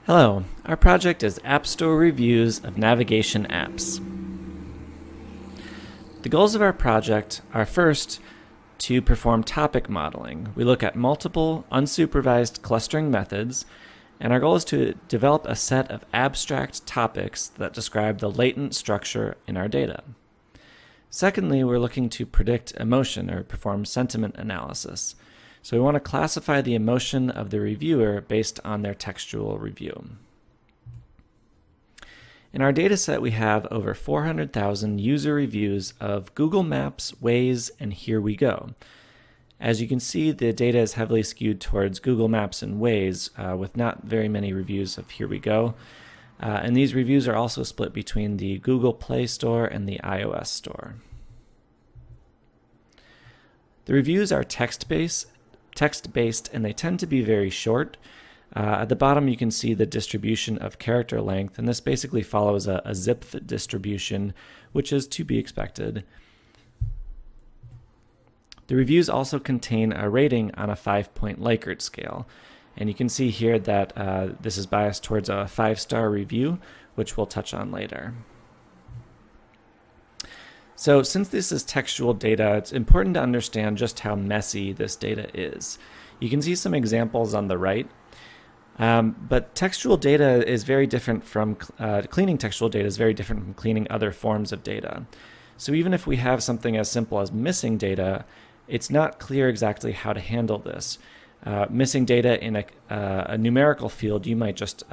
Hello, our project is App Store Reviews of Navigation Apps. The goals of our project are first, to perform topic modeling. We look at multiple unsupervised clustering methods, and our goal is to develop a set of abstract topics that describe the latent structure in our data. Secondly, we're looking to predict emotion or perform sentiment analysis. So we want to classify the emotion of the reviewer based on their textual review. In our dataset, we have over 400,000 user reviews of Google Maps, Waze, and Here We Go. As you can see, the data is heavily skewed towards Google Maps and Waze, with not very many reviews of Here We Go. And these reviews are also split between the Google Play Store and the iOS Store. The reviews are text-based, and they tend to be very short. At the bottom you can see the distribution of character length, and this basically follows a zip distribution, which is to be expected. The reviews also contain a rating on a 5-point Likert scale, and you can see here that this is biased towards a 5-star review, which we'll touch on later. So since this is textual data, it's important to understand just how messy this data is. You can see some examples on the right, but textual data is very different from, cleaning textual data is very different from cleaning other forms of data. So even if we have something as simple as missing data, it's not clear exactly how to handle this. Missing data in a numerical field, you might just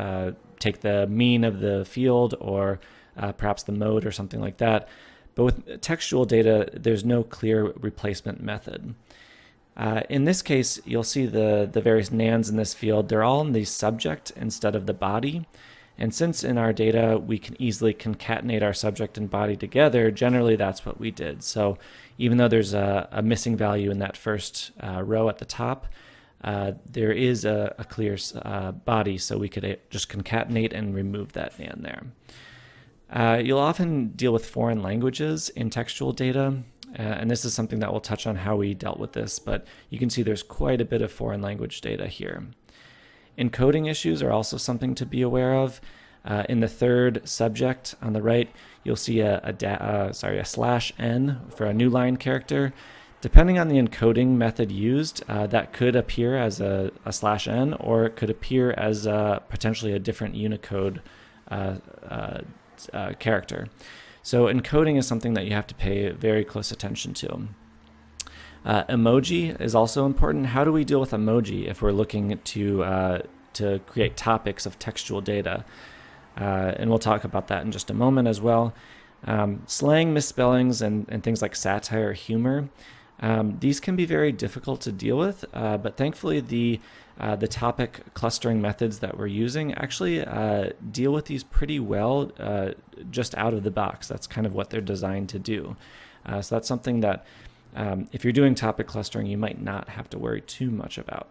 take the mean of the field or perhaps the mode or something like that. But with textual data, there's no clear replacement method. In this case, you'll see the various nans in this field. They're all in the subject instead of the body. And since in our data we can easily concatenate our subject and body together, generally that's what we did. So even though there's a missing value in that first row at the top, there is a clear body, so we could just concatenate and remove that nan there. You'll often deal with foreign languages in textual data, and this is something that we'll touch on how we dealt with this, but you can see there's quite a bit of foreign language data here. Encoding issues are also something to be aware of. In the third subject on the right, you'll see a /n for a new line character. Depending on the encoding method used, that could appear as a /n, or it could appear as potentially a different Unicode character. So encoding is something that you have to pay very close attention to. Emoji is also important. How do we deal with emoji if we're looking to create topics of textual data? And we'll talk about that in just a moment as well. Slang, misspellings, and things like satire, humor. These can be very difficult to deal with, but thankfully the topic clustering methods that we're using actually deal with these pretty well just out of the box. That's kind of what they're designed to do. So that's something that if you're doing topic clustering, you might not have to worry too much about.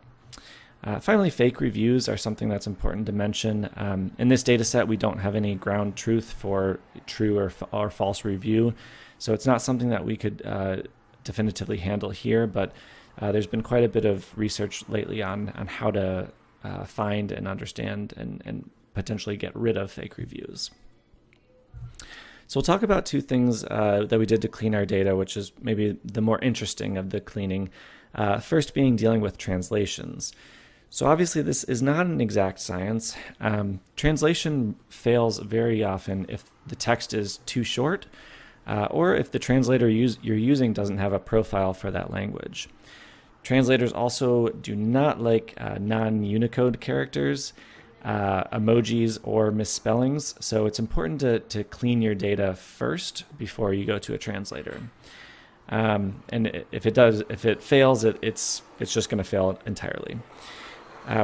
Finally, fake reviews are something that's important to mention. In this data set, we don't have any ground truth for true or false review, so it's not something that we could definitively handle here, but there's been quite a bit of research lately on how to find and understand and potentially get rid of fake reviews. So we'll talk about two things that we did to clean our data, which is maybe the more interesting of the cleaning. First being dealing with translations. So obviously this is not an exact science. Translation fails very often if the text is too short, or if the translator you're using doesn't have a profile for that language. Translators also do not like non-Unicode characters, emojis, or misspellings, so it's important to clean your data first before you go to a translator. And if it fails, it's just going to fail entirely.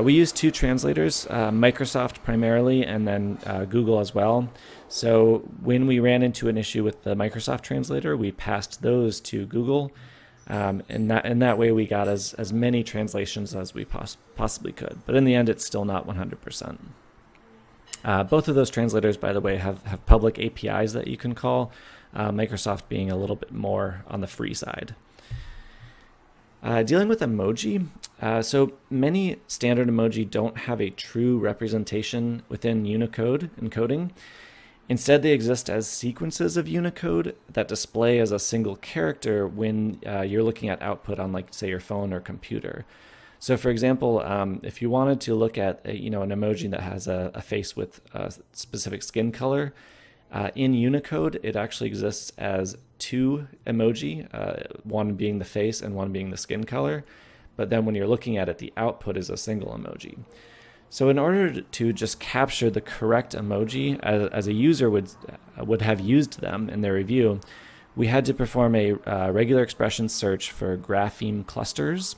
We use two translators, Microsoft primarily, and then Google as well. So when we ran into an issue with the Microsoft translator, we passed those to Google, and that way we got as many translations as we possibly could. But in the end, it's still not 100%. Both of those translators, by the way, have public APIs that you can call, Microsoft being a little bit more on the free side. Dealing with emoji, so many standard emoji don't have a true representation within Unicode encoding. Instead, they exist as sequences of Unicode that display as a single character when you're looking at output on, like, say, your phone or computer. So, for example, if you wanted to look at an emoji that has a face with a specific skin color, in Unicode, it actually exists as two emoji, one being the face and one being the skin color. But then when you're looking at it, the output is a single emoji. So in order to just capture the correct emoji as a user would have used them in their review, we had to perform a regular expression search for grapheme clusters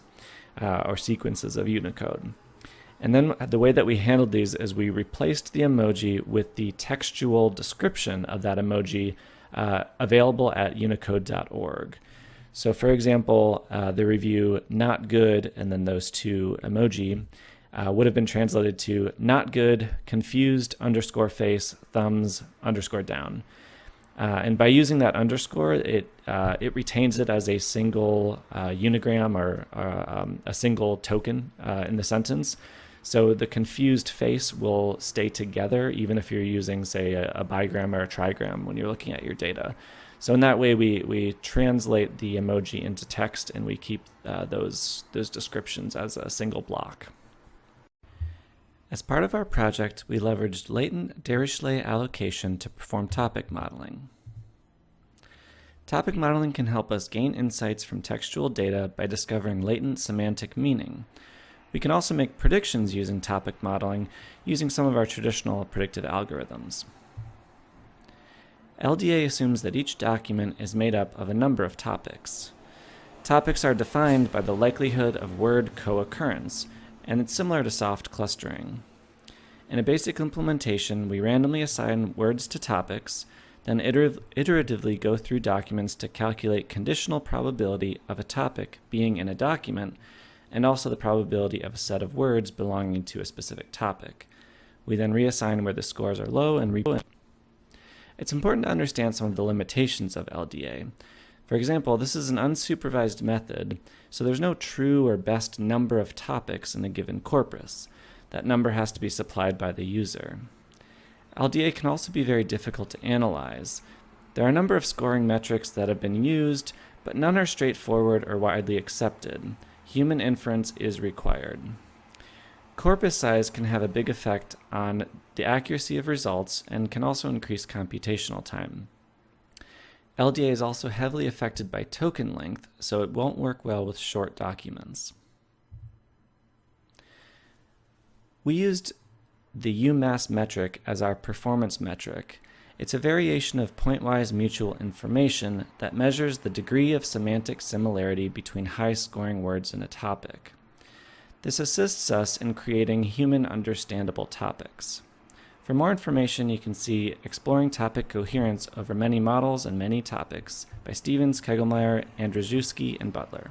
or sequences of Unicode. And then the way that we handled these is we replaced the emoji with the textual description of that emoji available at unicode.org. So for example, the review not good and then those two emoji would have been translated to not good, confused, underscore face, thumbs, underscore down. And by using that underscore, it retains it as a single unigram or a single token in the sentence. So the confused face will stay together even if you're using, say, a bigram or a trigram when you're looking at your data. So in that way, we translate the emoji into text and we keep those descriptions as a single block. As part of our project, we leveraged latent Dirichlet allocation to perform topic modeling. Topic modeling can help us gain insights from textual data by discovering latent semantic meaning. We can also make predictions using topic modeling using some of our traditional predictive algorithms. LDA assumes that each document is made up of a number of topics. Topics are defined by the likelihood of word co-occurrence, and it's similar to soft clustering. In a basic implementation, we randomly assign words to topics, then iteratively go through documents to calculate conditional probability of a topic being in a document, and also the probability of a set of words belonging to a specific topic. We then reassign where the scores are low and It's important to understand some of the limitations of LDA. For example, this is an unsupervised method, so there's no true or best number of topics in a given corpus. That number has to be supplied by the user. LDA can also be very difficult to analyze. There are a number of scoring metrics that have been used, but none are straightforward or widely accepted. Human inference is required. Corpus size can have a big effect on the accuracy of results and can also increase computational time. LDA is also heavily affected by token length, so it won't work well with short documents. We used the UMass metric as our performance metric. It's a variation of pointwise mutual information that measures the degree of semantic similarity between high-scoring words in a topic. This assists us in creating human understandable topics. For more information, you can see Exploring Topic Coherence Over Many Models and Many Topics by Stevens, Kegelmeyer, Andrzejewski, and Butler.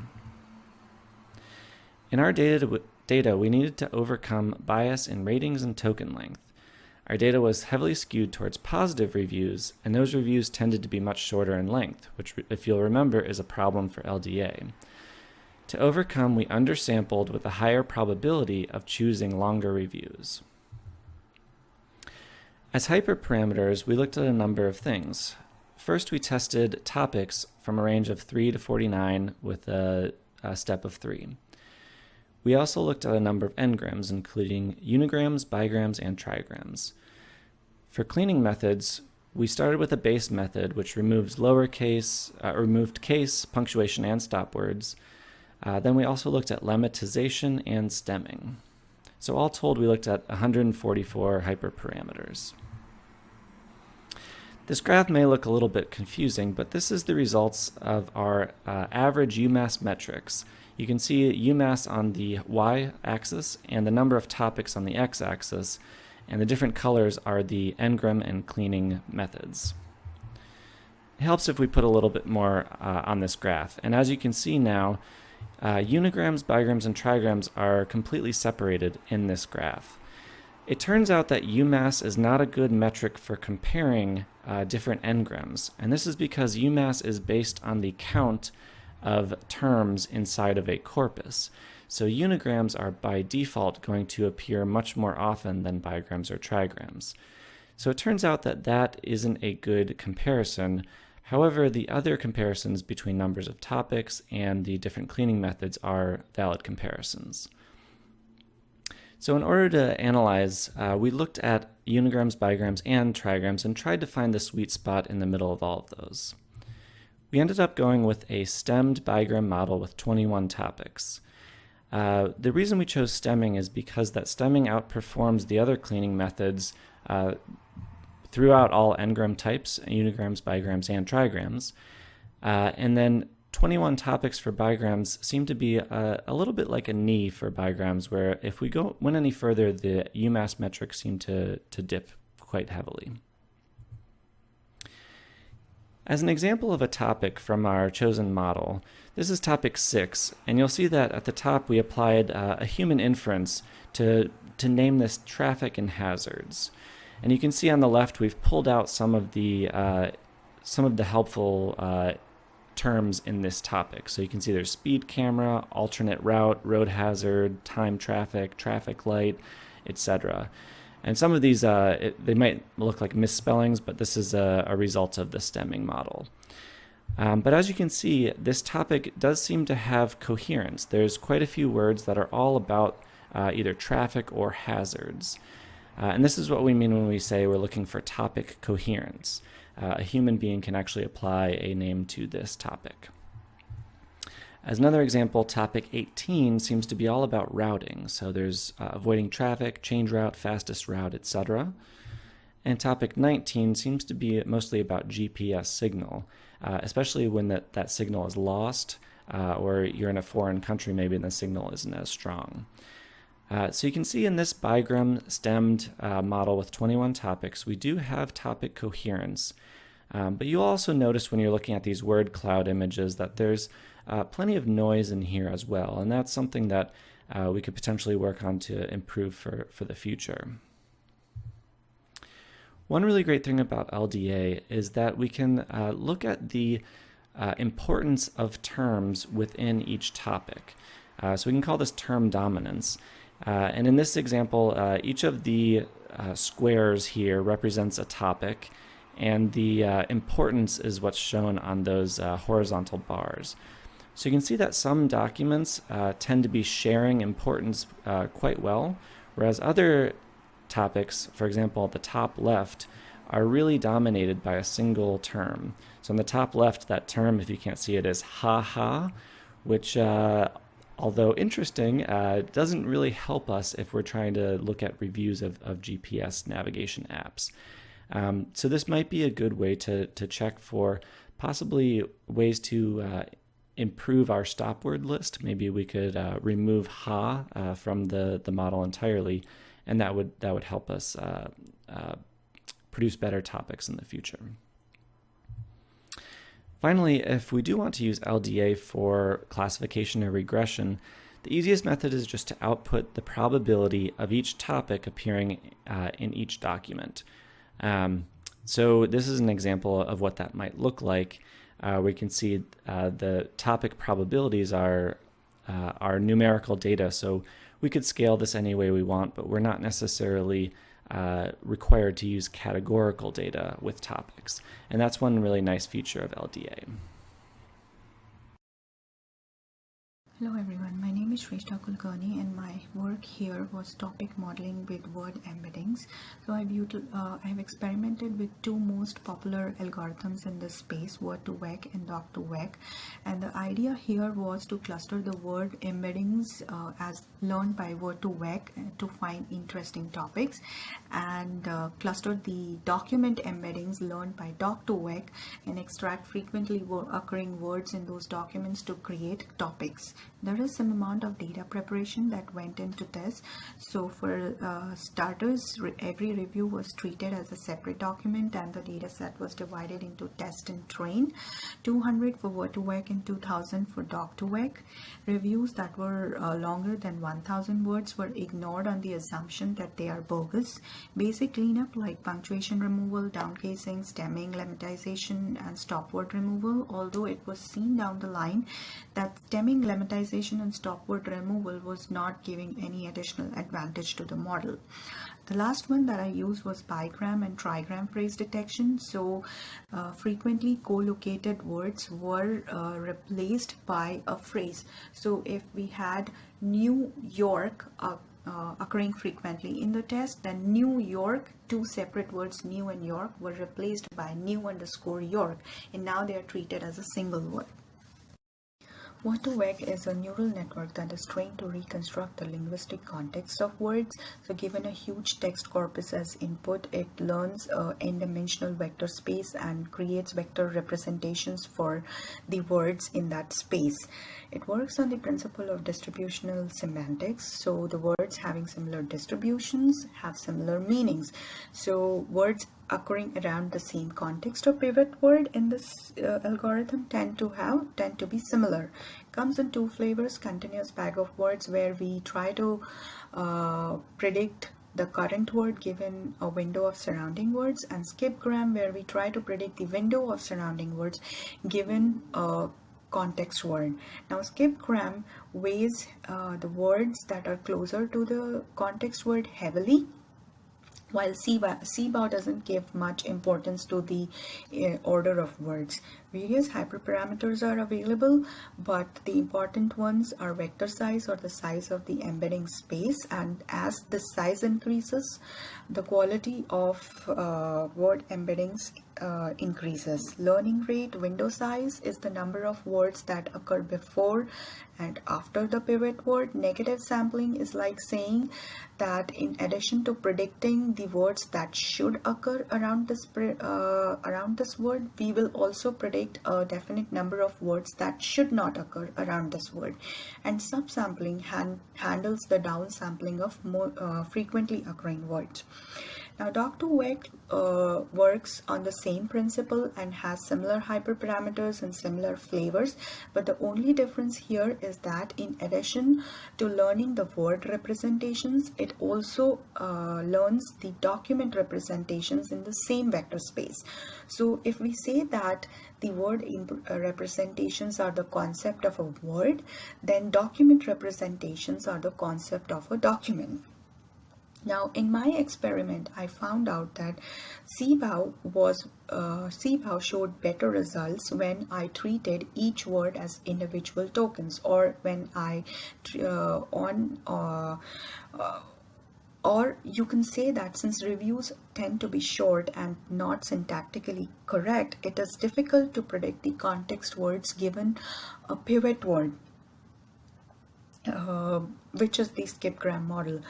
In our data, we needed to overcome bias in ratings and token length. Our data was heavily skewed towards positive reviews, and those reviews tended to be much shorter in length, which, if you'll remember, is a problem for LDA. To overcome, we undersampled with a higher probability of choosing longer reviews. As hyperparameters, we looked at a number of things. First, we tested topics from a range of 3 to 49 with a step of 3. We also looked at a number of n-grams, including unigrams, bigrams, and trigrams. For cleaning methods, we started with a base method, which removed case, punctuation, and stop words. Then we also looked at lemmatization and stemming. So all told, we looked at 144 hyperparameters. This graph may look a little bit confusing, but this is the results of our average UMass metrics. You can see UMass on the y-axis and the number of topics on the x-axis, and the different colors are the n-gram and cleaning methods. It helps if we put a little bit more on this graph. And as you can see now, unigrams, bigrams, and trigrams are completely separated in this graph. It turns out that UMass is not a good metric for comparing different n-grams, and this is because UMass is based on the count of terms inside of a corpus. So unigrams are by default going to appear much more often than bigrams or trigrams. So it turns out that that isn't a good comparison. However, the other comparisons between numbers of topics and the different cleaning methods are valid comparisons. So in order to analyze, we looked at unigrams, bigrams, and trigrams and tried to find the sweet spot in the middle of all of those. We ended up going with a stemmed bigram model with 21 topics. The reason we chose stemming is because that stemming outperforms the other cleaning methods throughout all n-gram types, unigrams, bigrams, and trigrams. And then 21 topics for bigrams seem to be a little bit like a knee for bigrams, where if we went any further, the UMass metrics seem to dip quite heavily. As an example of a topic from our chosen model, this is topic 6, and you'll see that at the top we applied a human inference to name this traffic and hazards. And you can see on the left we've pulled out some of the helpful terms in this topic. So you can see there's speed camera, alternate route, road hazard, time traffic, traffic light, etc. And some of these, they might look like misspellings, but this is a result of the stemming model. But as you can see, this topic does seem to have coherence. There's quite a few words that are all about either traffic or hazards. And this is what we mean when we say we're looking for topic coherence. A human being can actually apply a name to this topic. As another example, topic 18 seems to be all about routing. So there's avoiding traffic, change route, fastest route, etc. And topic 19 seems to be mostly about GPS signal, especially when that signal is lost or you're in a foreign country maybe and the signal isn't as strong. So you can see in this bigram stemmed model with 21 topics, we do have topic coherence. But you'll also notice when you're looking at these word cloud images that there's plenty of noise in here as well, and that's something that we could potentially work on to improve for the future. One really great thing about LDA is that we can look at the importance of terms within each topic. So we can call this term dominance. And in this example, each of the squares here represents a topic, and the importance is what's shown on those horizontal bars. So you can see that some documents tend to be sharing importance quite well, whereas other topics, for example, at the top left, are really dominated by a single term. So on the top left, that term, if you can't see it, is ha-ha, which although interesting, doesn't really help us if we're trying to look at reviews of GPS navigation apps. So this might be a good way to check for possibly ways to improve our stop word list. Maybe we could remove ha from the model entirely, and that would help us produce better topics in the future. Finally, if we do want to use LDA for classification or regression, the easiest method is just to output the probability of each topic appearing in each document. So this is an example of what that might look like. We can see the topic probabilities are numerical data, so we could scale this any way we want, but we're not necessarily required to use categorical data with topics. And that's one really nice feature of LDA. Hello everyone, my name is Shreshtha and my work here was topic modeling with word embeddings. So I've experimented with two most popular algorithms in this space, word2vec and doc2vec, and the idea here was to cluster the word embeddings as learned by word2vec to find interesting topics, and cluster the document embeddings learned by doc2vec and extract frequently occurring words in those documents to create topics. There is some amount of data preparation that went into this. So for starters, every review was treated as a separate document, and the data set was divided into test and train. 200 for word2vec and 2000 for doc2vec. Reviews that were longer than 1000 words were ignored on the assumption that they are bogus. Basic cleanup like punctuation removal, downcasing, stemming, lemmatization, and stop word removal, although it was seen down the line that stemming, lemmatization, and stop word removal was not giving any additional advantage to the model. The last one that I used was bigram and trigram phrase detection. So frequently co-located words were replaced by a phrase. So if we had New York occurring frequently in the test, then New York, two separate words, new and York, were replaced by new_York, and now they are treated as a single word. Word2Vec is a neural network that is trained to reconstruct the linguistic context of words. So given a huge text corpus as input, it learns n-dimensional vector space and creates vector representations for the words in that space. It works on the principle of distributional semantics. So the words having similar distributions have similar meanings. So words occurring around the same context or pivot word in this algorithm tend to be similar. Comes in two flavors: continuous bag of words, where we try to predict the current word given a window of surrounding words, and skipgram, where we try to predict the window of surrounding words given a context word. Now skipgram weighs the words that are closer to the context word heavily, while CBOW doesn't give much importance to the order of words. Various hyperparameters are available, but the important ones are vector size, or the size of the embedding space, and as the size increases, the quality of word embeddings increases. Learning rate, window size, is the number of words that occur before and after the pivot word. Negative sampling is like saying that in addition to predicting the words that should occur around this word, we will also predict a definite number of words that should not occur around this word. And subsampling handles the downsampling of more frequently occurring words. Now Doc2Vec works on the same principle and has similar hyperparameters and similar flavors, but the only difference here is that in addition to learning the word representations, it also learns the document representations in the same vector space. So if we say that the word representations are the concept of a word, then document representations are the concept of a document. Now, in my experiment, I found out that CBOW showed better results when I treated each word as individual tokens, or when I or you can say that since reviews tend to be short and not syntactically correct, it is difficult to predict the context words given a pivot word, which is the skipgram model.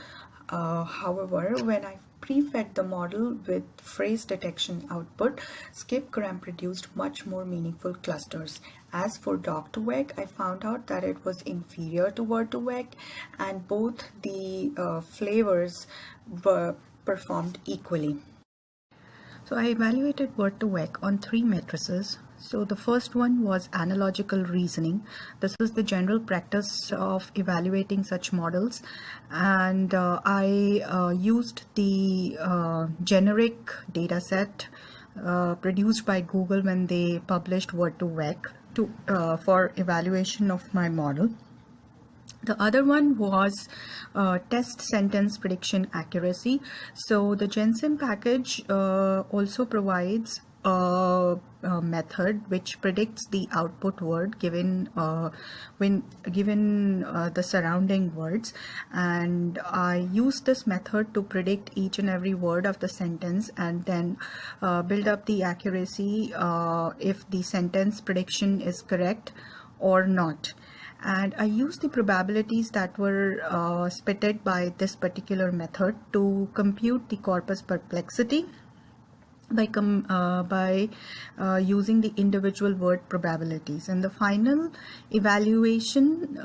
However, when I prefed the model with phrase detection output, skipgram produced much more meaningful clusters. As for Doc2Vec, I found out that it was inferior to Word2Vec, and both the flavors were performed equally. So I evaluated Word2Vec on 3 matrices. So the first one was analogical reasoning. This is the general practice of evaluating such models, and I used the generic dataset produced by Google when they published Word2Vec for evaluation of my model. The other one was test sentence prediction accuracy. So the GenSim package also provides a method which predicts the output word given when given the surrounding words, and I use this method to predict each and every word of the sentence, and then build up the accuracy if the sentence prediction is correct or not. And I use the probabilities that were spitted by this particular method to compute the corpus perplexity by using the individual word probabilities. And the final evaluation,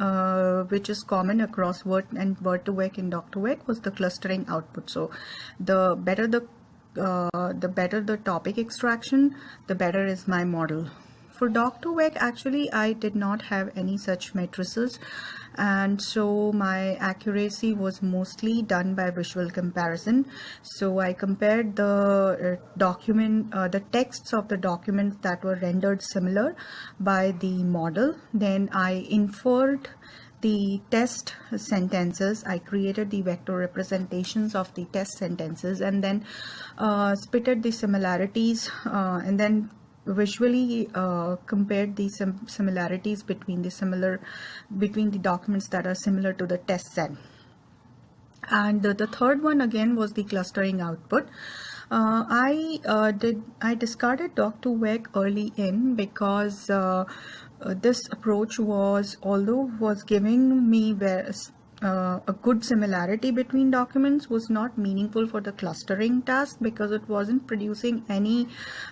which is common across Word2Vec and Doc2Vec, was the clustering output. So the better the topic extraction, the better is my model. For Doc2Vec, actually I did not have any such matrices, and so my accuracy was mostly done by visual comparison. So I compared the the texts of the documents that were rendered similar by the model. Then I inferred the test sentences. I created the vector representations of the test sentences, and then spitted the similarities, and then visually compared the similarities between the documents that are similar to the test set. And the third one again was the clustering output. I discarded doc2vec early in because this approach was giving me a good similarity between documents, was not meaningful for the clustering task because it wasn't producing any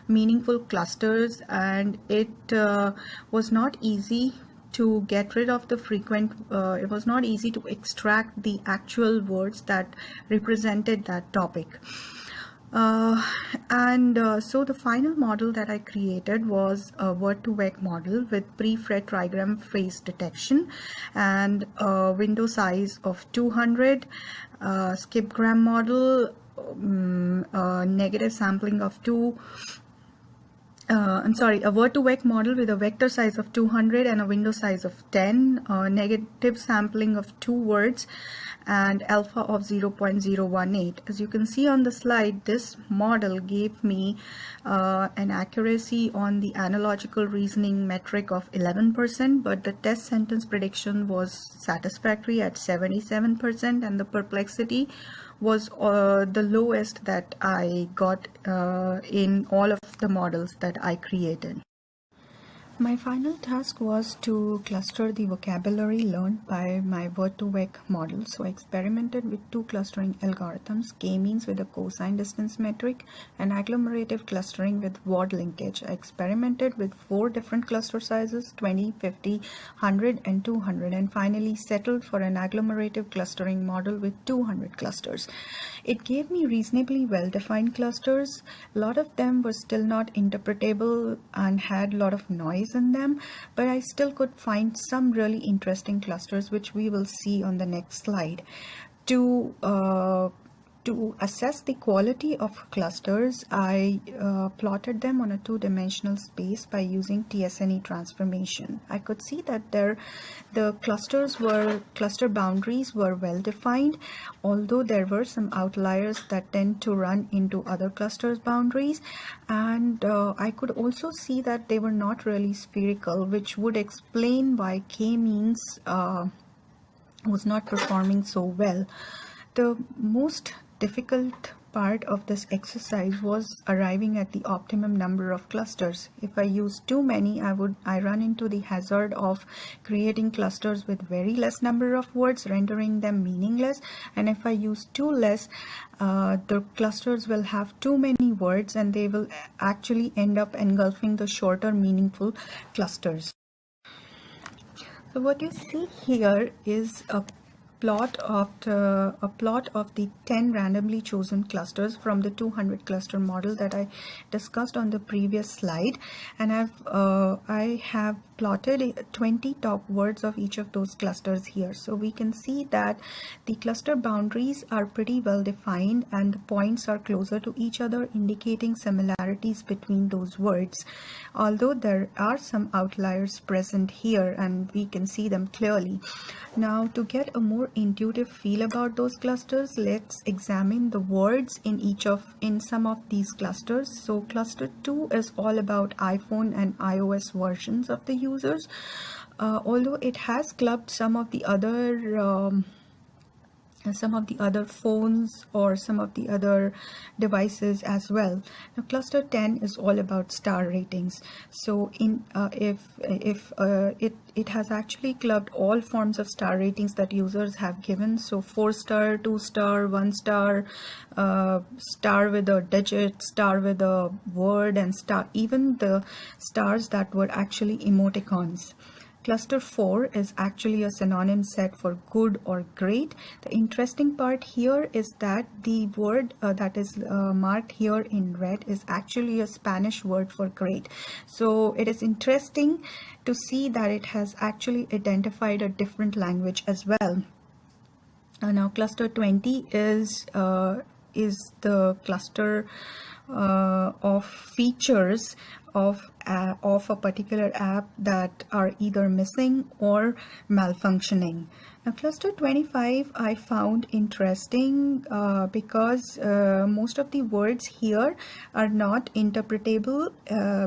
meaningful clusters, and it was not easy to get rid of the frequent, it was not easy to extract the actual words that represented that topic. So the final model that I created was a word-to-vec model with pre-fret trigram phrase detection and a window size of 200, skipgram model, negative sampling of a word-to-vec model with a vector size of 200 and a window size of 10, negative sampling of 2 words, and alpha of 0.018. As you can see on the slide, this model gave me an accuracy on the analogical reasoning metric of 11%, but the test sentence prediction was satisfactory at 77%, and the perplexity was the lowest that I got in all of the models that I created. My final task was to cluster the vocabulary learned by my word-to-vec model. So I experimented with 2 clustering algorithms, k-means with a cosine distance metric and agglomerative clustering with word linkage. I experimented with 4 different cluster sizes, 20, 50, 100 and 200, and finally settled for an agglomerative clustering model with 200 clusters. It gave me reasonably well-defined clusters. A lot of them were still not interpretable and had a lot of noise in them, but I still could find some really interesting clusters, which we will see on the next slide. To assess the quality of clusters, I plotted them on a 2-dimensional space by using TSNE transformation. I could see that the cluster boundaries were well defined, although there were some outliers that tend to run into other clusters boundaries, and I could also see that they were not really spherical, which would explain why k-means was not performing so well. The most difficult part of this exercise was arriving at the optimum number of clusters. If I use too many, I run into the hazard of creating clusters with very less number of words, rendering them meaningless. And if I use too less, the clusters will have too many words and they will actually end up engulfing the shorter meaningful clusters. So what you see here is a plot of the 10 randomly chosen clusters from the 200 cluster model that I discussed on the previous slide, and I have plotted 20 top words of each of those clusters here. So we can see that the cluster boundaries are pretty well defined and the points are closer to each other, indicating similarities between those words, although there are some outliers present here and we can see them clearly. Now, to get a more intuitive feel about those clusters, let's examine the words in some of these clusters. So cluster 2 is all about iPhone and iOS versions of the users, although it has clubbed some of the other phones or some of the other devices as well. Now, cluster 10 is all about star ratings. So it has actually clubbed all forms of star ratings that users have given. So 4-star, 2-star, 1-star, star with a digit, star with a word, and star, even the stars that were actually emoticons. cluster 4 is actually a synonym set for good or great. The interesting part here is that the word that is marked here in red is actually a Spanish word for great. So it is interesting to see that it has actually identified a different language as well. Now cluster 20 is the cluster of features of a particular app that are either missing or malfunctioning. Now cluster 25 I found interesting because most of the words here are not interpretable,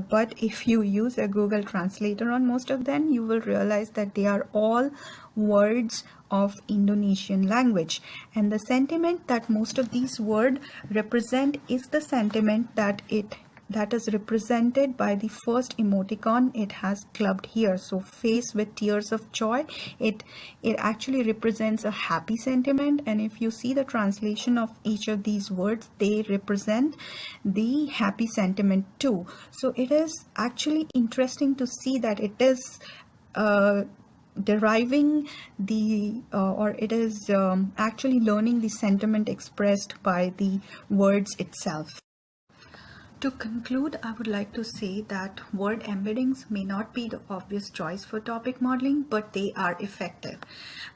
but if you use a Google Translator on most of them, you will realize that they are all words of Indonesian language, and the sentiment that most of these words represent is the sentiment that is represented by the first emoticon it has clubbed here. So face with tears of joy, it actually represents a happy sentiment, and if you see the translation of each of these words, they represent the happy sentiment too. So it is actually interesting to see that it is deriving the or it is actually learning the sentiment expressed by the words itself. To conclude, I would like to say that word embeddings may not be the obvious choice for topic modeling, but they are effective.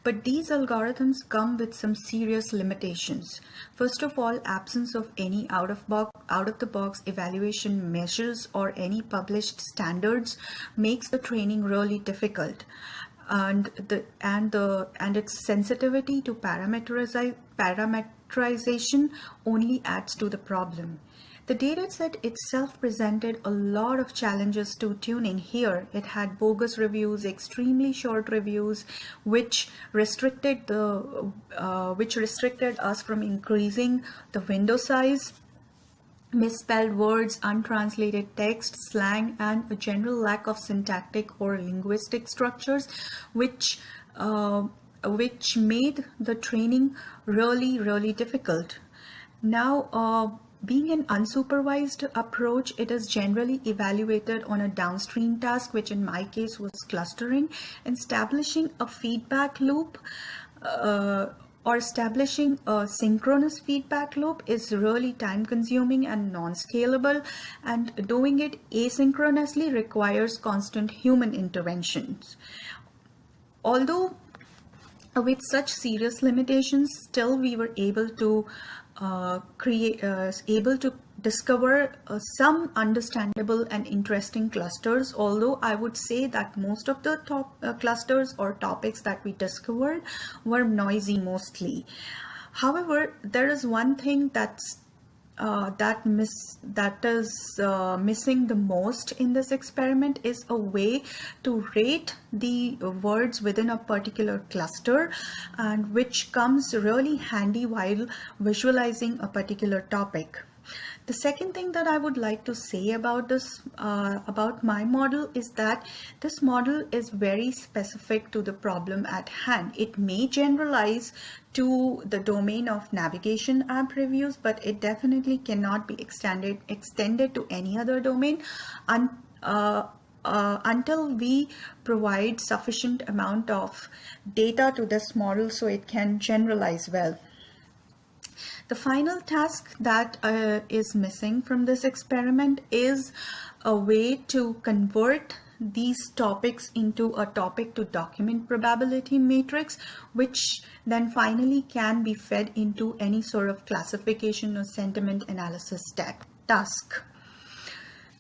But these algorithms come with some serious limitations. First of all, absence of any out of the box evaluation measures or any published standards makes the training really difficult. And its sensitivity to parameterization only adds to the problem. The dataset itself presented a lot of challenges to tuning here. It had bogus reviews, extremely short reviews, which restricted us from increasing the window size, misspelled words, untranslated text, slang, and a general lack of syntactic or linguistic structures, which made the training really difficult. Now, being an unsupervised approach, it is generally evaluated on a downstream task, which in my case was clustering, and establishing a feedback loop or establishing a synchronous feedback loop is really time consuming and non-scalable, and doing it asynchronously requires constant human interventions. Although with such serious limitations, still we were able to discover some understandable and interesting clusters, although I would say that most of the top clusters or topics that we discovered were noisy mostly. However, there is one thing that is missing the most in this experiment is a way to rate the words within a particular cluster, and which comes really handy while visualizing a particular topic. The second thing that I would like to say about this, about my model, is that this model is very specific to the problem at hand. It may generalize to the domain of navigation app reviews, but it definitely cannot be extended to any other domain until we provide sufficient amount of data to this model so it can generalize well. The final task that is missing from this experiment is a way to convert these topics into a topic to document probability matrix, which then finally can be fed into any sort of classification or sentiment analysis task.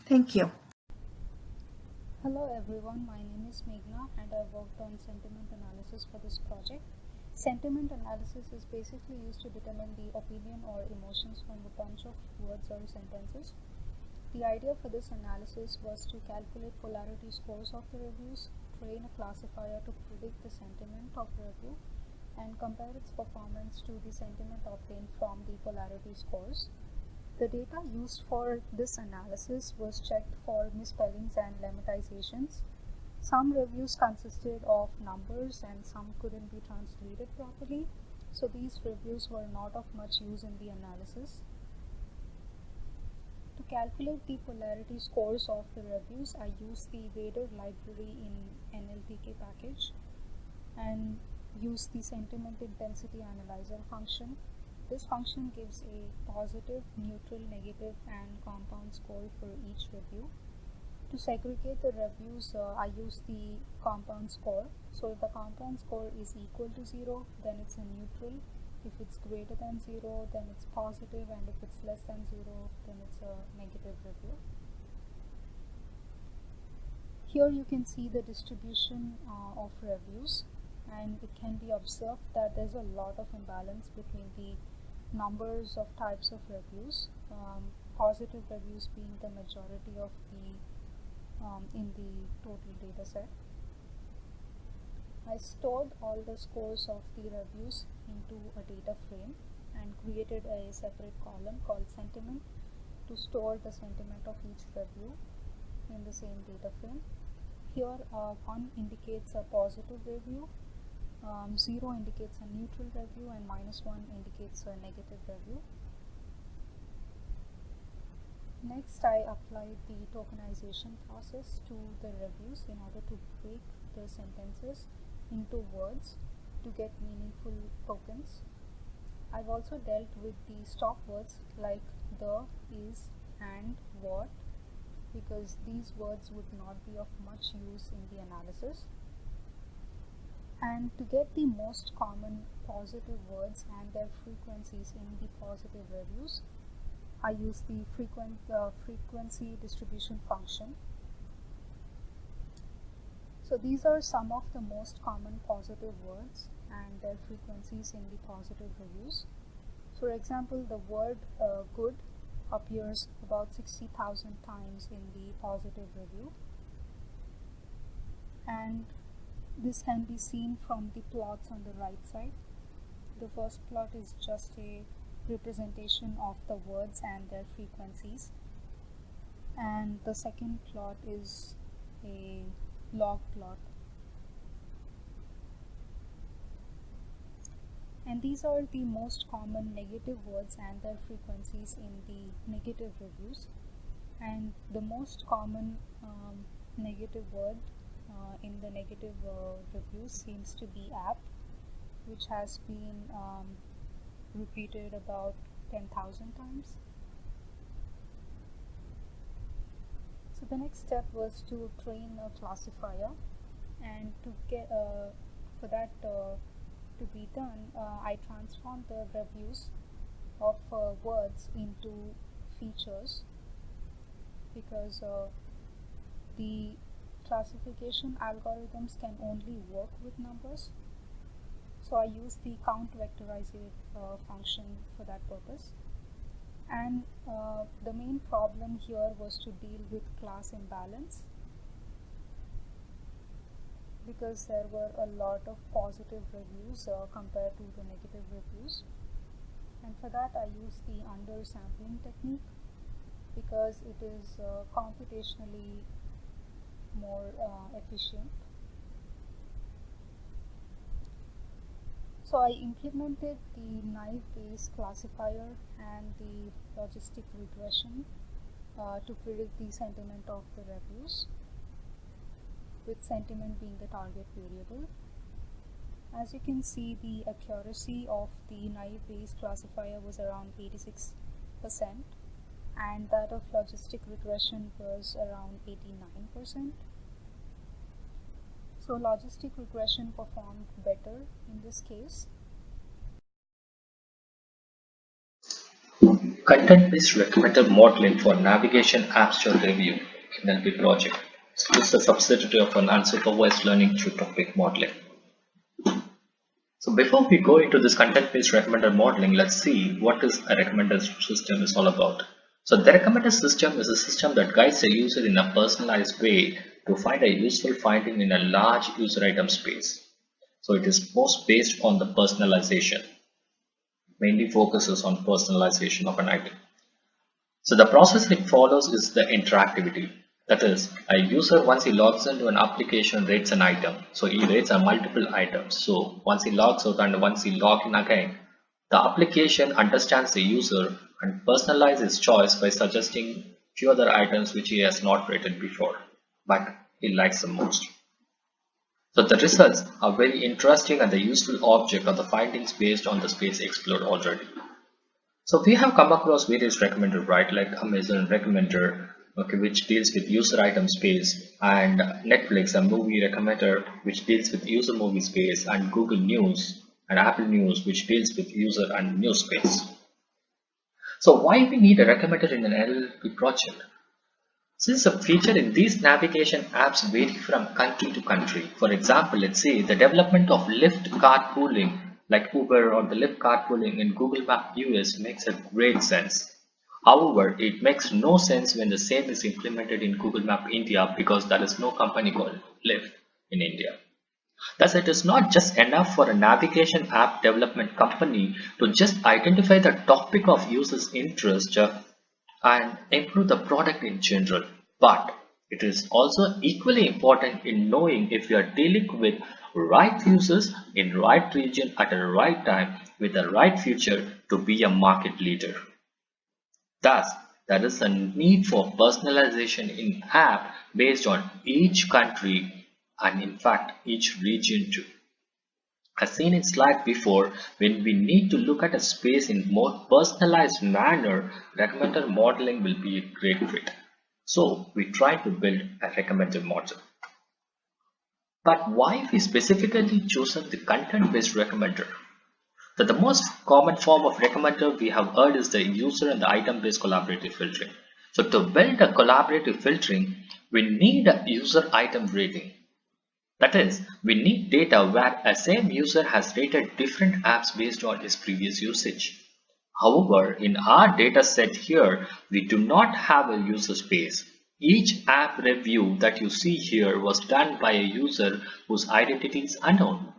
Thank you. Hello everyone, my name is Meghana and I worked on sentiment analysis for this project. Sentiment analysis is basically used to determine the opinion or emotions from a bunch of words or sentences. The idea for this analysis was to calculate polarity scores of the reviews, train a classifier to predict the sentiment of the review, and compare its performance to the sentiment obtained from the polarity scores. The data used for this analysis was checked for misspellings and lemmatizzations. Some reviews consisted of numbers and some couldn't be translated properly, so these reviews were not of much use in the analysis. To calculate the polarity scores of the reviews, I use the Vader library in NLP package and use the sentiment intensity analyzer function. This function gives a positive, neutral, negative, and compound score for each review. To segregate the reviews, I use the compound score. So if the compound score is equal to 0, then it's a neutral. If it's greater than 0, then it's positive, and if it's less than 0, then it's a negative review. Here you can see the distribution of reviews, and it can be observed that there's a lot of imbalance between the numbers of types of reviews, positive reviews being the majority of the in the total data set. I stored all the scores of the reviews into a data frame and created a separate column called sentiment to store the sentiment of each review in the same data frame. Here 1 indicates a positive review, 0 indicates a neutral review, and -1 indicates a negative review. Next, I applied the tokenization process to the reviews in order to break the sentences into words to get meaningful tokens. I've also dealt with the stop words like the, is, and, what, because these words would not be of much use in the analysis. And to get the most common positive words and their frequencies in the positive reviews, I use the frequency distribution function. So these are some of the most common positive words and their frequencies in the positive reviews. For example, the word good appears about 60,000 times in the positive review, and this can be seen from the plots on the right side. The first plot is just a representation of the words and their frequencies, and the second plot is a log plot. And these are the most common negative words and their frequencies in the negative reviews. And the most common negative word in the negative reviews seems to be app, which has been repeated about 10,000 times. So the next step was to train a classifier, and to get for that to be done, I transformed the reviews of words into features, because the classification algorithms can only work with numbers. So I use the count vectorization function for that purpose. And the main problem here was to deal with class imbalance, because there were a lot of positive reviews compared to the negative reviews. And for that I use the undersampling technique, because it is computationally more efficient. So I implemented the naive-based classifier and the logistic regression to predict the sentiment of the reviews, with sentiment being the target variable. As you can see, the accuracy of the naive-based classifier was around 86%, and that of logistic regression was around 89%. So logistic regression performed better in this case. Content-based recommender modeling for navigation app store review, NLP project. So this is a subsidiary of an unsupervised learning through topic modeling. So before we go into this content-based recommender modeling, let's see what is a recommender system is all about. So the recommender system is a system that guides the user in a personalized way to find a useful finding in a large user item space. So it is most based on the personalization, mainly focuses on personalization of an item. So the process it follows is the interactivity. That is, a user, once he logs into an application, rates an item. So he rates a multiple items. So once he logs out and once he log in again, The application understands the user and personalizes his choice by suggesting few other items which he has not rated before, but he likes the most. So the results are very interesting and the useful object of the findings based on the space explored already. So we have come across various recommender, right? Like Amazon recommender, okay, which deals with user item space, and Netflix, a movie recommender, which deals with user movie space, and Google News and Apple News, which deals with user and news space. So why we need a recommender in an NLP project? Since the feature in these navigation apps vary from country to country. For example, let's say the development of Lyft carpooling like Uber or the Lyft carpooling in Google Map US makes a great sense. However, it makes no sense when the same is implemented in Google Map India because there is no company called Lyft in India. Thus, it is not just enough for a navigation app development company to just identify the topic of users' interest and improve the product in general, but it is also equally important in knowing if you are dealing with right users in right region at the right time with the right feature to be a market leader. Thus, there is a need for personalization in app based on each country and in fact each region too. As seen in slide before, when we need to look at a space in more personalized manner, recommender modeling will be a great fit. So we try to build a recommender model. But why have we specifically chosen the content-based recommender? So the most common form of recommender we have heard is the user and the item-based collaborative filtering. So to build a collaborative filtering, we need a user item rating. That is, we need data where a same user has rated different apps based on his previous usage. However, in our data set here, we do not have a user space. Each app review that you see here was done by a user whose identity is unknown.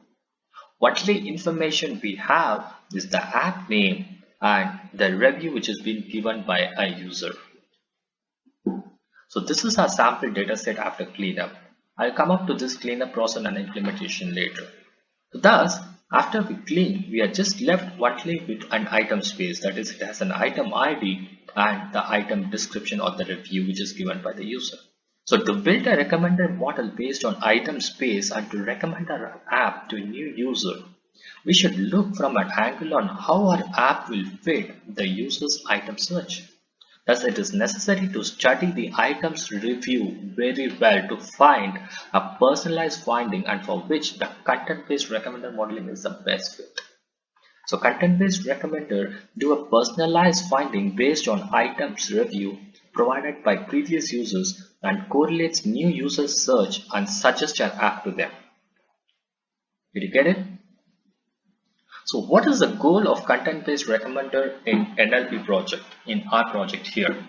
Only information we have is the app name and the review which has been given by a user. So this is our sample data set after cleanup. I'll come up to this cleanup process and implementation later. Thus, after we clean, we are just left only with an item space, that is, it has an item ID and the item description or the review which is given by the user. So to build a recommender model based on item space and to recommend our app to a new user, we should look from an angle on how our app will fit the user's item search. Thus, it is necessary to study the items review very well to find a personalized finding and for which the content-based recommender modeling is the best fit. So content-based recommender do a personalized finding based on items review provided by previous users and correlates new users search and suggest an app to them. Did you get it? So what is the goal of content-based recommender in NLP project, in our project here?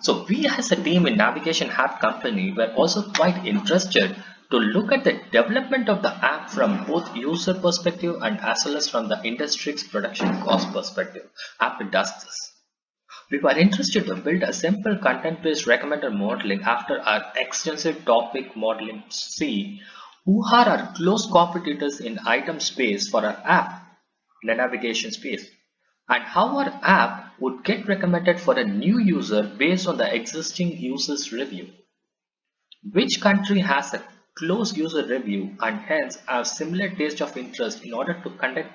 So we as a team in Navigation App Company were also quite interested to look at the development of the app from both user perspective and as well as from the industry's production cost perspective. Apple does this. We were interested to build a simple content-based recommender modeling after our extensive topic modeling to see who are our close competitors in item space for our app in a navigation space and how our app would get recommended for a new user based on the existing user's review. Which country has a close user review and hence have similar taste of interest in order to conduct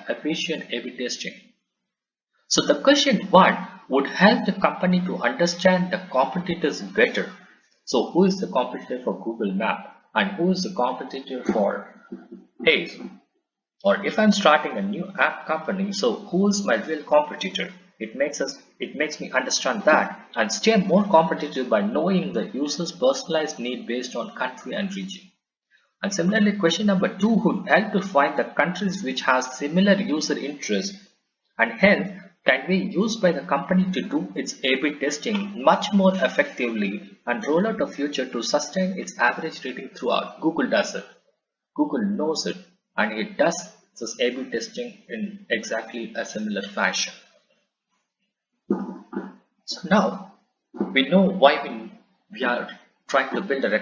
efficient A/B testing. So the question 1 would help the company to understand the competitors better. So who is the competitor for Google Map and who is the competitor for Haze? Or if I'm starting a new app company, so who is my real competitor? It makes me understand that and stay more competitive by knowing the user's personalized need based on country and region. And similarly, question number 2 would help to find the countries which has similar user interest and hence can be used by the company to do its A/B testing much more effectively and roll out a feature to sustain its average rating throughout. Google does it. Google knows it. And it does this A/B testing in exactly a similar fashion. So now we know why we are trying to build a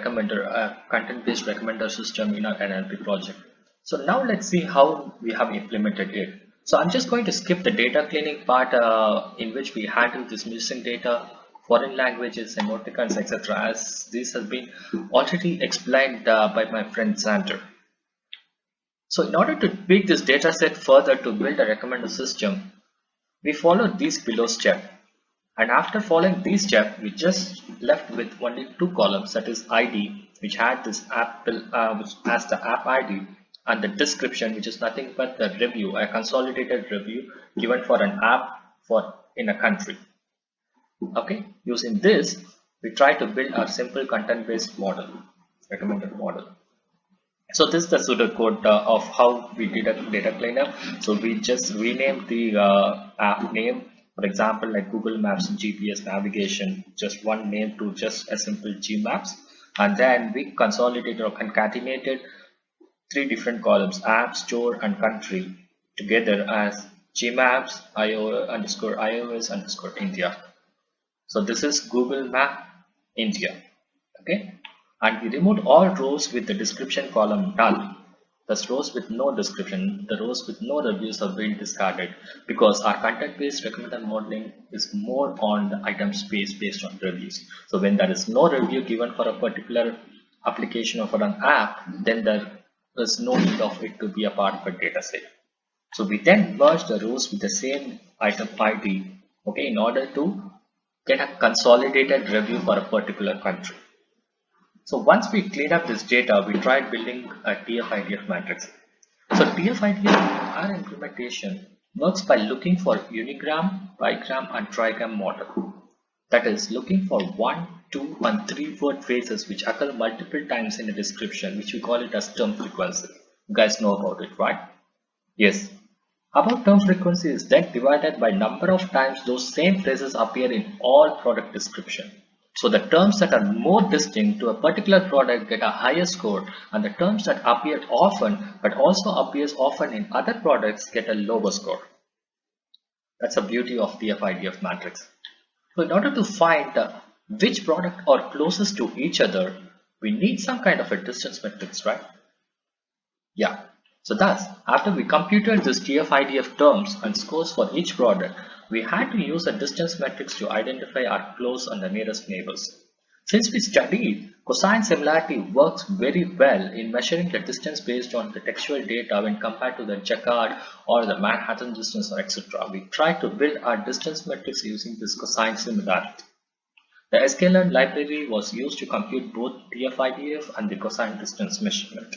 content-based recommender system in our NLP project. So now let's see how we have implemented it. So I'm just going to skip the data cleaning part in which we handle this missing data, foreign languages, emoticons, etc. as this has been already explained by my friend Xander. So in order to tweak this data set further to build a recommender system, we followed these below steps. And after following these steps, we just left with only two columns, that is ID, which had this which has the app ID, and the description, which is nothing but the review, a consolidated review given for an app in a country. Okay, using this, we try to build our simple content-based model, recommended model. So this is the pseudocode of how we did a data cleanup. So we just renamed the app name, for example, like Google Maps GPS navigation, just one name to just a simple Gmaps, and then we consolidated or concatenated three different columns, app, store, and country, together as Gmaps iOS India. So this is Google Map India. Okay. And we removed all rows with the description column null. Thus rows with no description, the rows with no reviews have been discarded because our content-based recommender modeling is more on the item space based on reviews. So when there is no review given for a particular application or for an app, then there is no need of it to be a part of a data set. So we then merge the rows with the same item ID, okay, in order to get a consolidated review for a particular country. So once we clean up this data, we tried building a TF-IDF matrix. So TF-IDF, our implementation, works by looking for unigram, bigram, and trigram model. That is, looking for 1, 2, and 3 word phrases which occur multiple times in a description, which we call it as term frequency. You guys know about it, right? Yes. About term frequency is then divided by number of times those same phrases appear in all product description. So the terms that are more distinct to a particular product get a higher score, and the terms that appear often but also appears often in other products get a lower score. That's the beauty of TF-IDF matrix. So in order to find which product are closest to each other, we need some kind of a distance matrix, right? Yeah. So thus, after we computed this TF-IDF terms and scores for each product, we had to use a distance matrix to identify our close and the nearest neighbors. Since we studied cosine similarity works very well in measuring the distance based on the textual data when compared to the Jaccard or the Manhattan distance or etc., we tried to build our distance matrix using this cosine similarity. The sklearn library was used to compute both TF-IDF and the cosine distance measurement.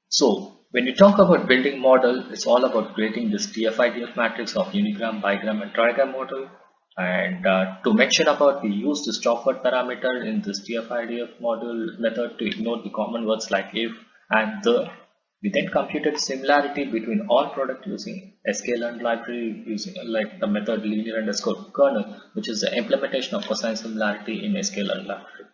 So when you talk about building model, it's all about creating this TF-IDF matrix of unigram, bigram, and trigram model. And to mention about, we use the stop word parameter in this TF-IDF model method to ignore the common words like if and the. We then computed similarity between all products using sklearn library using like the method linear underscore kernel, which is the implementation of cosine similarity in sklearn library.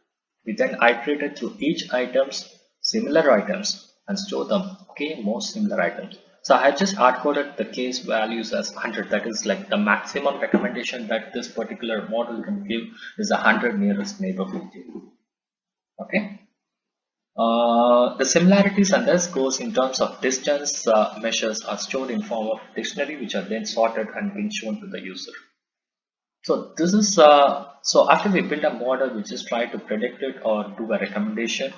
We then iterated through each items, similar items, and store them, okay, most similar items. So I have just hard-coded the case values as 100. That is like the maximum recommendation that this particular model can give is 100 nearest neighborhood. Okay. The similarities and their scores in terms of distance measures are stored in form of dictionary, which are then sorted and being shown to the user. So this is so after we build a model, we just try to predict it or do a recommendation.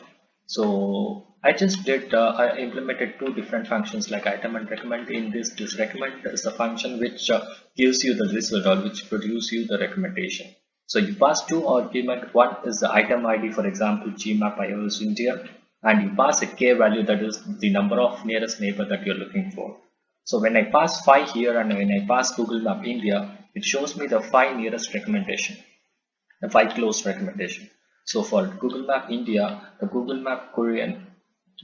So I just did I implemented two different functions like item and recommend. In this recommend is a function which gives you the result or which produces you the recommendation. So you pass two arguments. One is the item ID, for example, Gmap iOS India, and you pass a k value, that is the number of nearest neighbor that you're looking for. So when I pass 5 here and when I pass Google Map India, it shows me the 5 nearest recommendation, the 5 close recommendation. So for Google Map India, the Google Map Korean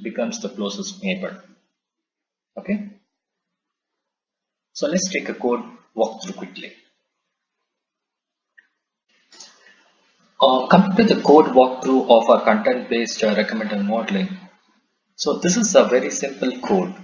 becomes the closest neighbor. Okay. So let's take a code walkthrough quickly. Coming to the code walkthrough of our content-based recommender modeling. So this is a very simple code.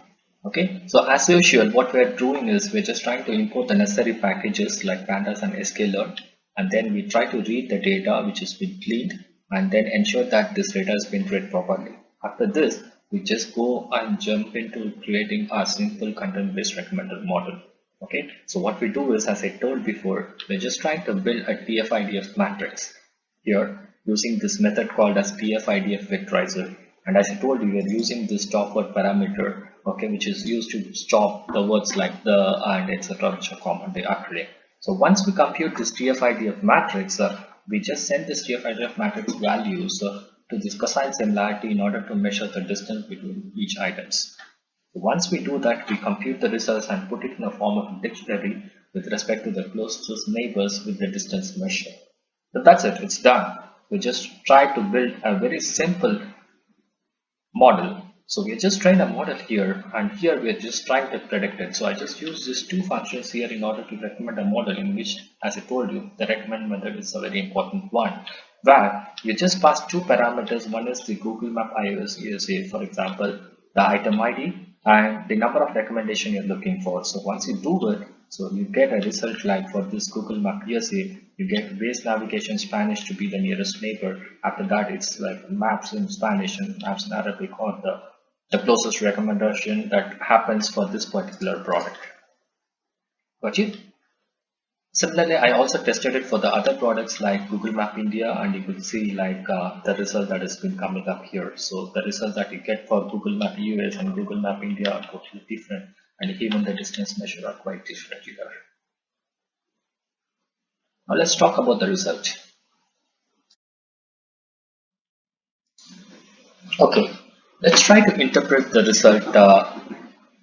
Okay. So as usual, what we're doing is we're just trying to import the necessary packages like pandas and sklearn, and then we try to read the data which has been cleaned, and then ensure that this data has been read properly. After this, we just go and jump into creating a simple content-based recommender model. Okay, so what we do is, as I told before, we're just trying to build a TF-IDF matrix here using this method called as TF-IDF vectorizer. And as I told you, we're using this stop word parameter, okay, which is used to stop the words like the and etc., which are commonly occurring. So once we compute this TF-IDF matrix, we just send this TF-IDF matrix values to this cosine similarity in order to measure the distance between each items. Once we do that, we compute the results and put it in a form of a dictionary with respect to the closest neighbors with the distance measure. So that's it, it's done. We just try to build a very simple model. So we just train a model here, and here we are just trying to predict it. So I just use these two functions here in order to recommend a model in which, as I told you, the recommend method is a very important one, where you just pass two parameters. One is the Google Map iOS USA, for example, the item ID and the number of recommendation you're looking for. So once you do it, so you get a result like for this Google Map USA, you get base navigation Spanish to be the nearest neighbor. After that, it's like maps in Spanish and maps in Arabic, or the closest recommendation that happens for this particular product. Got it? Similarly, I also tested it for the other products like Google Map India, and you could see like the result that has been coming up here. So the result that you get for Google Map US and Google Map India are totally different, and even the distance measure are quite different here. Now let's talk about the result. Okay, let's try to interpret the result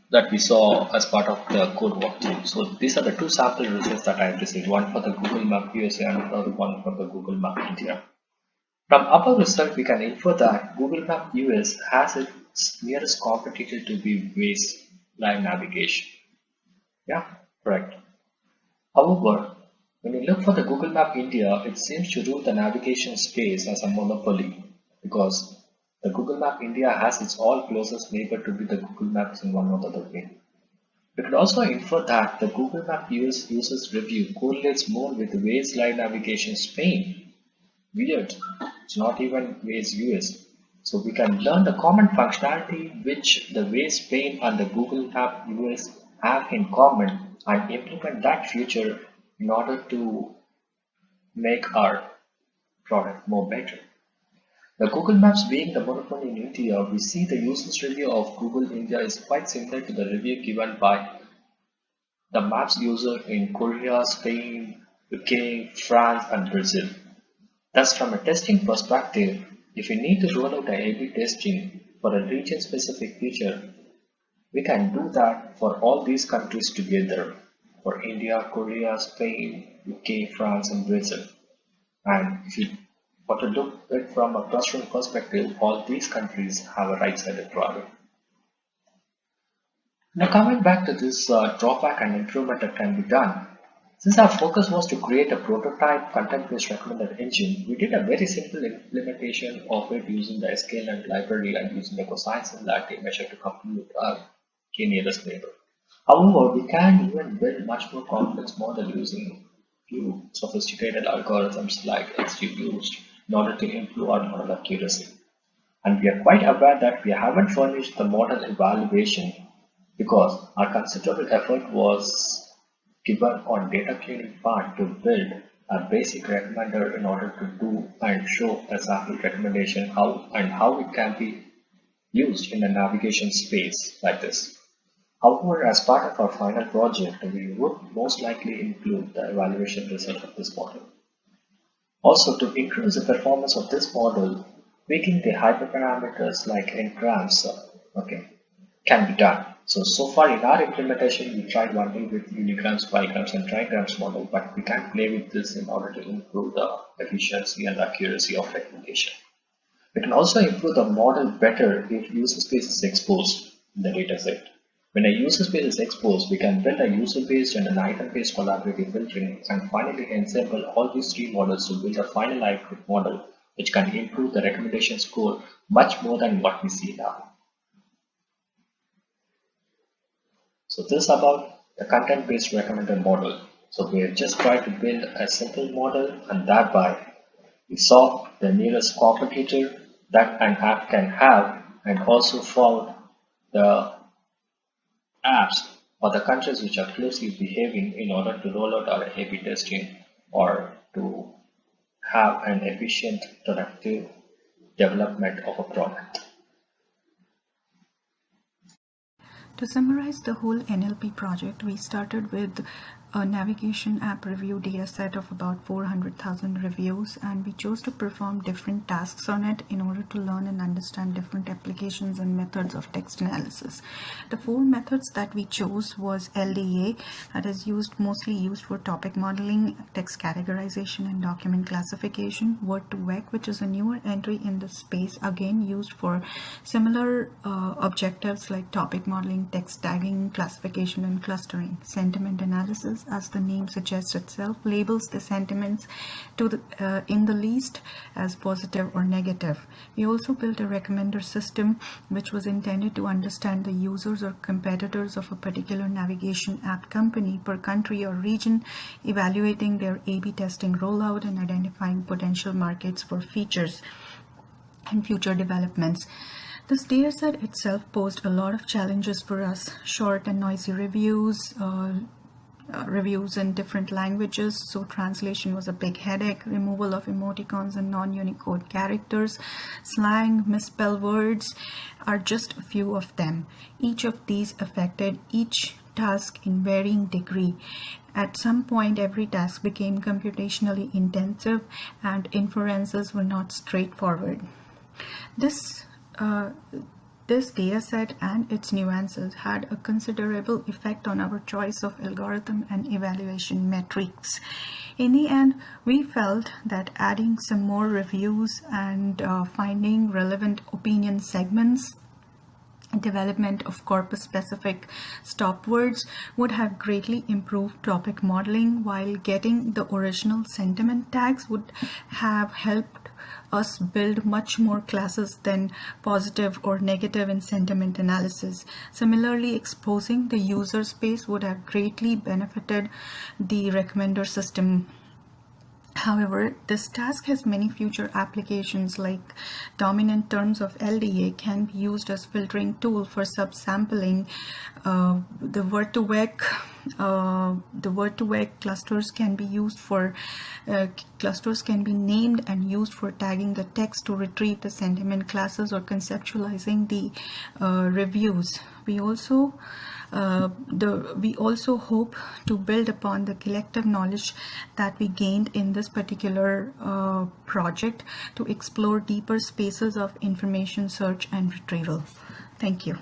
that we saw as part of the code walkthrough. So these are the two sample results that I have received, one for the Google Map USA and another one for the Google Map India. From our result, we can infer that Google Map US has its nearest competitor to be Waze live navigation. Yeah, correct. However, when you look for the Google Map India, it seems to rule the navigation space as a monopoly, because the Google Map India has its all closest neighbor to be the Google Maps in one or the other way. We could also infer that the Google Map US users review correlates more with Waze live navigation Spain. Weird, it's not even Waze US. So we can learn the common functionality which the Waze Spain and the Google Map US have in common and implement that feature in order to make our product more better. The Google Maps being the monopoly in India, we see the users review of Google India is quite similar to the review given by the Maps user in Korea, Spain, UK, France, and Brazil. Thus, from a testing perspective, if we need to roll out a A/B testing for a region-specific feature, we can do that for all these countries together, for India, Korea, Spain, UK, France, and Brazil. And if you want to look at it from a clustering perspective, all these countries have a right-sided product. Now coming back to this drawback and improvement that can be done, since our focus was to create a prototype content-based recommender engine, we did a very simple implementation of it using the sklearn library and using the cosine similarity measure to compute our k-nearest neighbor. However, we can even build much more complex model using few sophisticated algorithms like XGBoost in order to improve our model accuracy. And we are quite aware that we haven't furnished the model evaluation because our considerable effort was given on data cleaning part to build a basic recommender in order to do and show a sample recommendation how it can be used in a navigation space like this. However, as part of our final project, we would most likely include the evaluation result of this model. Also, to increase the performance of this model, tweaking the hyperparameters like n-grams can be done. So far in our implementation, we tried only with unigrams, bigrams, and trigrams model, but we can play with this in order to improve the efficiency and accuracy of recommendation. We can also improve the model better if user space is exposed in the dataset. When a user space is exposed, we can build a user-based and an item-based collaborative filtering and finally ensemble all these three models to build a final hybrid model which can improve the recommendation score much more than what we see now. So this is about the content-based recommender model. So we have just tried to build a simple model, and thereby we saw the nearest competitor that an app can have and also found the apps or the countries which are closely behaving in order to roll out our A/B testing or to have an efficient, productive development of a product. To summarize the whole NLP project, we started with a navigation app review data set of about 400,000 reviews, and we chose to perform different tasks on it in order to learn and understand different applications and methods of text analysis. The 4 methods that we chose was LDA, that is mostly used for topic modeling, text categorization, and document classification. Word2Vec, which is a newer entry in the space, again used for similar objectives like topic modeling, text tagging, classification, and clustering. Sentiment analysis, as the name suggests itself, labels the sentiments in the list as positive or negative. We also built a recommender system which was intended to understand the users or competitors of a particular navigation app company per country or region, evaluating their A/B testing rollout and identifying potential markets for features and future developments. This dataset itself posed a lot of challenges for us: short and noisy reviews, reviews in different languages, so translation was a big headache, removal of emoticons and non-Unicode characters, slang, misspelled words are just a few of them. Each of these affected each task in varying degree. At some point, every task became computationally intensive and inferences were not straightforward. This data set and its nuances had a considerable effect on our choice of algorithm and evaluation metrics. In the end, we felt that adding some more reviews and finding relevant opinion segments, development of corpus-specific stop words would have greatly improved topic modeling, while getting the original sentiment tags would have helped us build much more classes than positive or negative in sentiment analysis. Similarly, exposing the user space would have greatly benefited the recommender system. However, this task has many future applications, like dominant terms of LDA can be used as filtering tool for subsampling. The word2vec clusters can be used for clusters can be named and used for tagging the text to retrieve the sentiment classes or conceptualizing the reviews. We also hope to build upon the collective knowledge that we gained in this particular project to explore deeper spaces of information search and retrieval. Thank you.